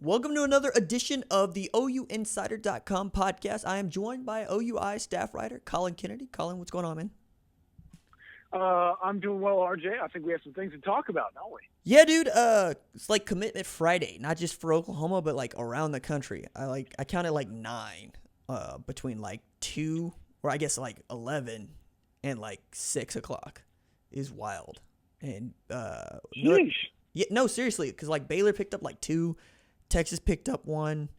Welcome to another edition of the OUinsider.com podcast. I am joined by OUI staff writer Colin Kennedy. Colin, what's going on, man? I'm doing well, RJ. I think we have some things to talk about, don't we? Yeah, dude. It's like Commitment Friday, not just for Oklahoma, but like around the country. I counted like 9, between like 2, or I guess like 11, and like 6 o'clock, is wild. And no, seriously, because like Baylor picked up like 2, Texas picked up 1,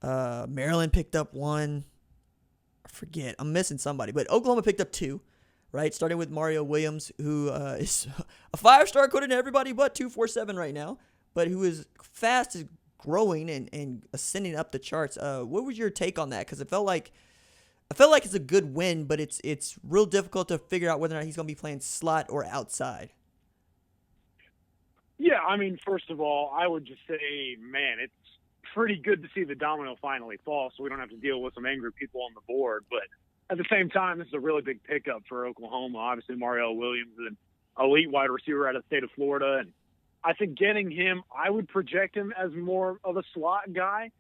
Maryland picked up 1. I forget, I'm missing somebody, but Oklahoma picked up 2. Right, starting with Mario Williams, who is a 5-star according to everybody but 247 right now, but who is fast as growing and ascending up the charts. What was your take on that? Because I felt like it's a good win, but it's real difficult to figure out whether or not he's going to be playing slot or outside. Yeah, I mean, first of all, I would just say, man, it's pretty good to see the domino finally fall, so we don't have to deal with some angry people on the board, but at the same time, this is a really big pickup for Oklahoma. Obviously, Mario Williams is an elite wide receiver out of the state of Florida. And I think getting him, I would project him as more of a slot guy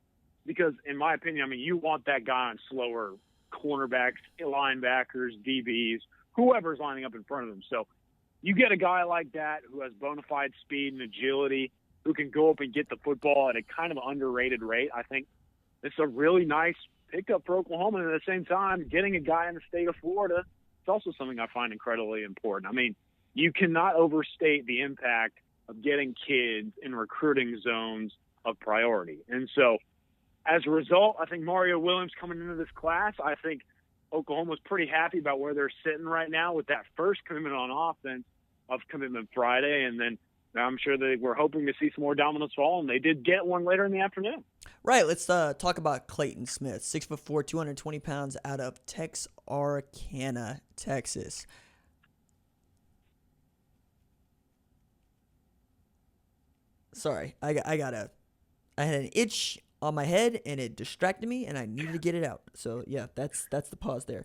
because, in my opinion, I mean, you want that guy on slower cornerbacks, linebackers, DBs, whoever's lining up in front of him. So you get a guy like that who has bona fide speed and agility, who can go up and get the football at a kind of underrated rate. I think it's a really nice pickup for Oklahoma, and at the same time, getting a guy in the state of Florida, it's also something I find incredibly important. I mean, you cannot overstate the impact of getting kids in recruiting zones of priority. And so, as a result, I think Mario Williams coming into this class, I think Oklahoma's pretty happy about where they're sitting right now with that first commitment on offense of Commitment Friday, and then I'm sure they were hoping to see some more dominoes fall, and they did get one later in the afternoon. Right, let's talk about Clayton Smith, 6'4", 220 pounds, out of Texarkana, Texas. Sorry, I had an itch on my head and it distracted me, and I needed to get it out. So yeah, that's the pause there.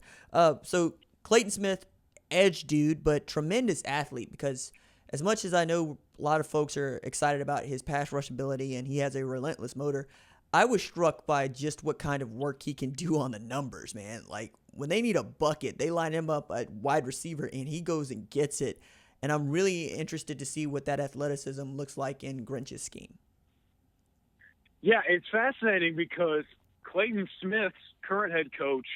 So Clayton Smith, edge dude, but tremendous athlete, because as much as I know a lot of folks are excited about his pass rush ability and he has a relentless motor, I was struck by just what kind of work he can do on the numbers, man. Like, when they need a bucket, they line him up at wide receiver, and he goes and gets it. And I'm really interested to see what that athleticism looks like in Grinch's scheme. Yeah, it's fascinating because Clayton Smith's current head coach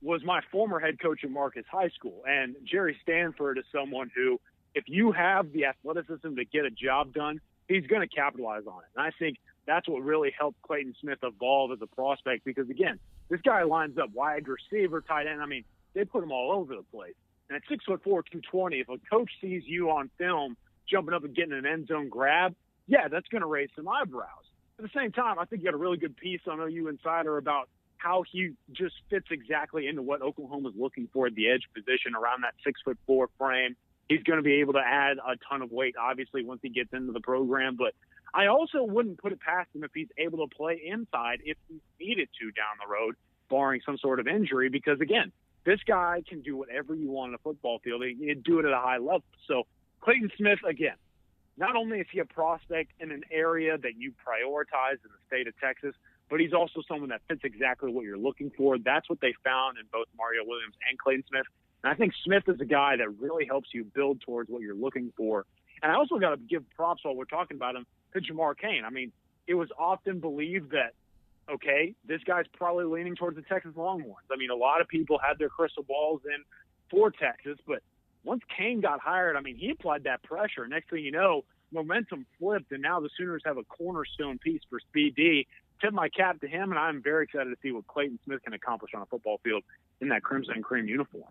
was my former head coach at Marcus High School. And Jerry Stanford is someone who, if you have the athleticism to get a job done, he's going to capitalize on it. And I think that's what really helped Clayton Smith evolve as a prospect because, again, this guy lines up wide receiver, tight end. I mean, they put him all over the place. And at 6'4", 220, if a coach sees you on film jumping up and getting an end zone grab, yeah, that's going to raise some eyebrows. At the same time, I think you got a really good piece on OU Insider about how he just fits exactly into what Oklahoma's looking for at the edge position around that 6'4" frame. He's going to be able to add a ton of weight, obviously, once he gets into the program. But I also wouldn't put it past him if he's able to play inside if he needed to down the road, barring some sort of injury. Because, again, this guy can do whatever you want on a football field. He'd do it at a high level. So Clayton Smith, again, not only is he a prospect in an area that you prioritize in the state of Texas, but he's also someone that fits exactly what you're looking for. That's what they found in both Mario Williams and Clayton Smith. And I think Smith is a guy that really helps you build towards what you're looking for. And I also got to give props while we're talking about him to Jamar Cain. I mean, it was often believed that, okay, this guy's probably leaning towards the Texas Longhorns. I mean, a lot of people had their crystal balls in for Texas, but once Cain got hired, I mean, he applied that pressure. Next thing you know, momentum flipped, and now the Sooners have a cornerstone piece for Speed D. Tip my cap to him, and I'm very excited to see what Clayton Smith can accomplish on a football field in that crimson and cream uniform.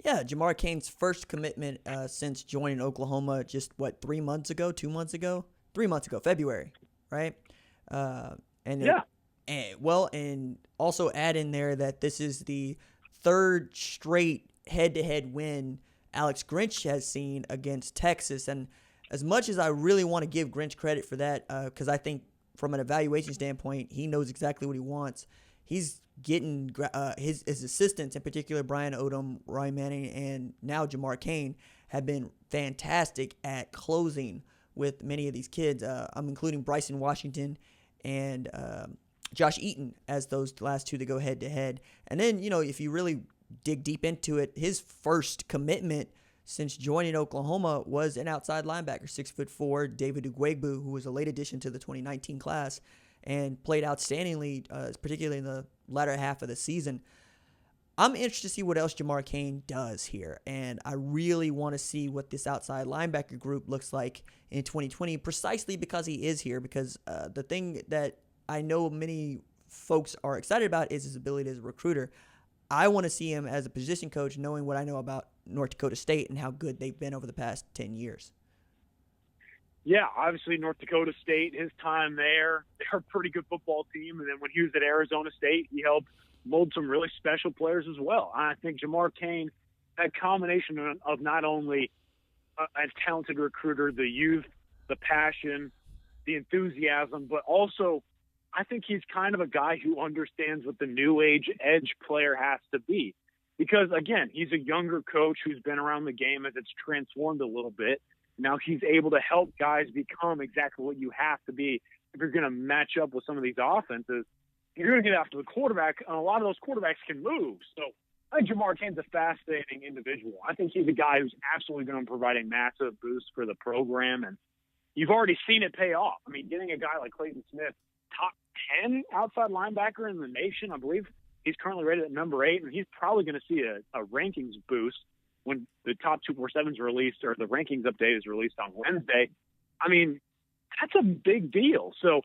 Yeah, Jamar Cain's first commitment since joining Oklahoma just, 3 months ago, 2 months ago? 3 months ago, February, right? And also add in there that this is the third straight head-to-head win Alex Grinch has seen against Texas. And as much as I really want to give Grinch credit for that, because I think from an evaluation standpoint, he knows exactly what he wants. He's getting his assistants, in particular Brian Odom, Ryan Manning, and now Jamar Cain, have been fantastic at closing with many of these kids. I'm including Bryson Washington and Josh Eaton as those last two to go head-to-head. And then, if you really dig deep into it, his first commitment since joining Oklahoma was an outside linebacker, 6'4", David Ugwegbu, who was a late addition to the 2019 class and played outstandingly, particularly in the latter half of the season. I'm interested to see what else Jamar Cain does here, and I really want to see what this outside linebacker group looks like in 2020, precisely because he is here, because the thing that I know many folks are excited about is his ability as a recruiter. I want to see him as a position coach, knowing what I know about North Dakota State and how good they've been over the past 10 years. Yeah, obviously North Dakota State, his time there, they're a pretty good football team. And then when he was at Arizona State, he helped mold some really special players as well. I think Jamar Cain, that combination of not only a talented recruiter, the youth, the passion, the enthusiasm, but also I think he's kind of a guy who understands what the new age edge player has to be. Because, again, he's a younger coach who's been around the game as it's transformed a little bit. Now he's able to help guys become exactly what you have to be if you're going to match up with some of these offenses. You're going to get after the quarterback, and a lot of those quarterbacks can move. So I think Jamar Cain's a fascinating individual. I think he's a guy who's absolutely going to provide a massive boost for the program, and you've already seen it pay off. I mean, getting a guy like Clayton Smith, top 10 outside linebacker in the nation, I believe. He's currently rated at number 8, and he's probably going to see a rankings boost when the top 247 is released, or the rankings update is released on Wednesday. I mean, that's a big deal. So,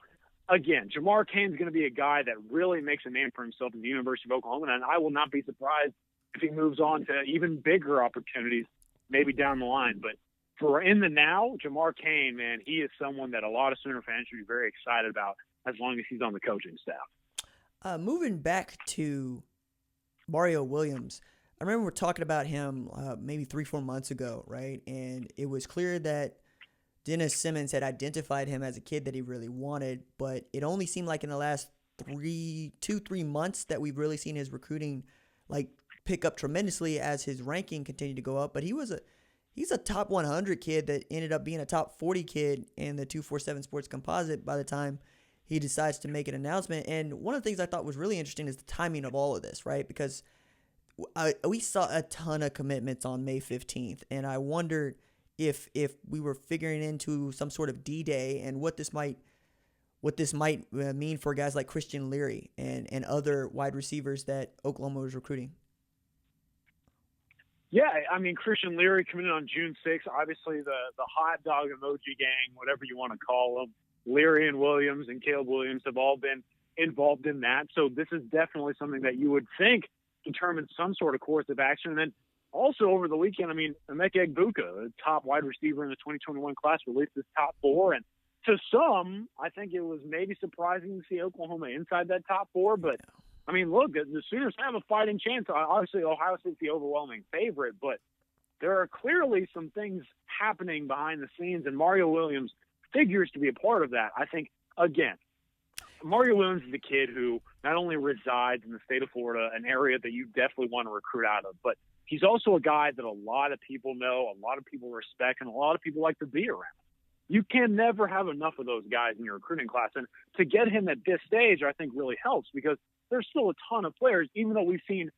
again, Jamar Cain's going to be a guy that really makes a name for himself at the University of Oklahoma, and I will not be surprised if he moves on to even bigger opportunities maybe down the line. But for in the now, Jamar Cain, man, he is someone that a lot of Sooner fans should be very excited about as long as he's on the coaching staff. Moving back to Mario Williams, I remember we're talking about him maybe 3-4 months ago, right? And it was clear that Dennis Simmons had identified him as a kid that he really wanted, but it only seemed like in the last 3 months that we've really seen his recruiting pick up tremendously as his ranking continued to go up. But he's a top 100 kid that ended up being a top 40 kid in the 247 Sports Composite by the time he decides to make an announcement. And one of the things I thought was really interesting is the timing of all of this, right? Because we saw a ton of commitments on May 15th, and I wondered if we were figuring into some sort of D-Day and what this might mean for guys like Christian Leary and other wide receivers that Oklahoma was recruiting. Yeah, I mean, Christian Leary committed on June 6th. Obviously, the hot dog emoji gang, whatever you want to call them, Leary and Williams and Caleb Williams have all been involved in that. So this is definitely something that you would think determines some sort of course of action. And then also over the weekend, I mean, Emeka Egbuka, the top wide receiver in the 2021 class, released his top 4. And to some, I think it was maybe surprising to see Oklahoma inside that top 4. But, I mean, look, the Sooners have a fighting chance. Obviously, Ohio State's the overwhelming favorite, but there are clearly some things happening behind the scenes, and Mario Williams figures to be a part of that. I think, again, Mario Williams is a kid who not only resides in the state of Florida, an area that you definitely want to recruit out of, but he's also a guy that a lot of people know, a lot of people respect, and a lot of people like to be around. You can never have enough of those guys in your recruiting class. And to get him at this stage, I think really helps because there's still a ton of players, even though we've seen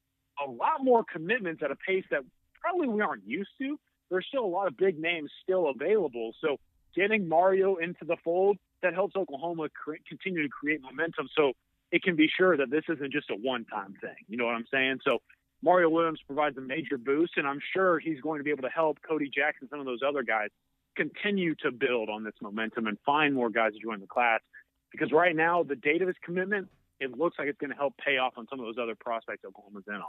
a lot more commitments at a pace that probably we aren't used to. There's still a lot of big names still available. So getting Mario into the fold, that helps Oklahoma continue to create momentum so it can be sure that this isn't just a one-time thing. You know what I'm saying? So Mario Williams provides a major boost, and I'm sure he's going to be able to help Cody Jackson, some of those other guys, continue to build on this momentum and find more guys to join the class. Because right now, the date of his commitment, it looks like it's going to help pay off on some of those other prospects Oklahoma's in on.